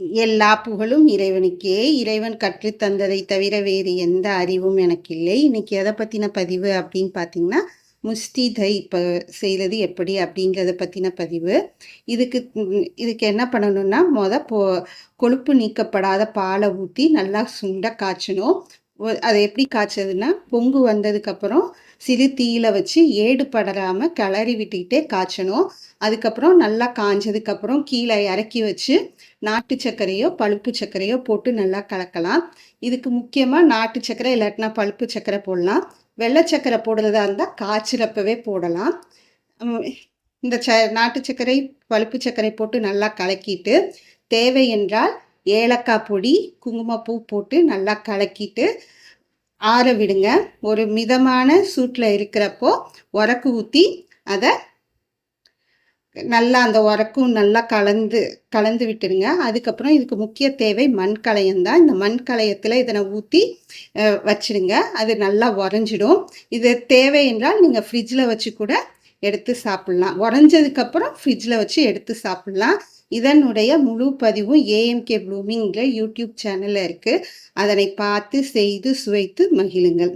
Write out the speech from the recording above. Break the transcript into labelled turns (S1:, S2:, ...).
S1: எல்லா புகழும் இறைவனுக்கே. இறைவன் கற்றுத் தந்ததை தவிர வேறு எந்த அறிவும் எனக்கு இல்லை. இன்னைக்கு எதை பற்றின பதிவு அப்படின்னு பார்த்தீங்கன்னா, முஸ்திதை செய்கிறது எப்படி அப்படிங்கிறத பற்றின பதிவு. இதுக்கு என்ன பண்ணணும்னா, கொழுப்பு நீக்கப்படாத பாலை ஊற்றி நல்லா சுண்ட காய்ச்சணும். அதை எப்படி காய்ச்சதுன்னா, பொங்கு வந்ததுக்கப்புறம் சிறு தீயில வச்சு ஏடு படராமல் கிளறி விட்டுக்கிட்டே காய்ச்சணும். அதுக்கப்புறம் நல்லா காஞ்சதுக்கப்புறம் கீழே இறக்கி வச்சு நாட்டு சர்க்கரையோ பழுப்பு சர்க்கரையோ போட்டு நல்லா கலக்கலாம். இதுக்கு முக்கியமாக நாட்டு சர்க்கரை இல்லாட்டினா பழுப்பு சர்க்கரை போடலாம். வெள்ளை சர்க்கரை போடுறதா இருந்தால் காய்ச்சிறப்பவே போடலாம். இந்த நாட்டு சர்க்கரை பழுப்பு சர்க்கரை போட்டு நல்லா கலக்கிட்டு, தேவை என்றால் ஏலக்காய் பொடி குங்குமப்பூ போட்டு நல்லா கலக்கிட்டு ஆற விடுங்க. ஒரு மிதமான சூட்டில் இருக்கிறப்போ உரக்கு ஊற்றி அதை நல்லா அந்த உரக்கும் நல்லா கலந்து விட்டுருங்க. அதுக்கப்புறம் இதுக்கு முக்கிய தேவை மண்கலயம் தான். இந்த மண்கலயத்தில் இதனை ஊற்றி வச்சுடுங்க. அது நல்லா உறைஞ்சிடும். இது தேவை என்றால் நீங்கள் ஃப்ரிட்ஜில் வச்சு கூட எடுத்து சாப்பிட்லாம். உறைஞ்சதுக்கப்புறம் ஃப்ரிட்ஜில் வச்சு எடுத்து சாப்பிட்லாம். இதனுடைய முழு பதிவும் ஏஎம்கே ப்ளூமிங்கிற யூடியூப் சேனலில் இருக்குது. அதனை பார்த்து செய்து சுவைத்து மகிழுங்கள்.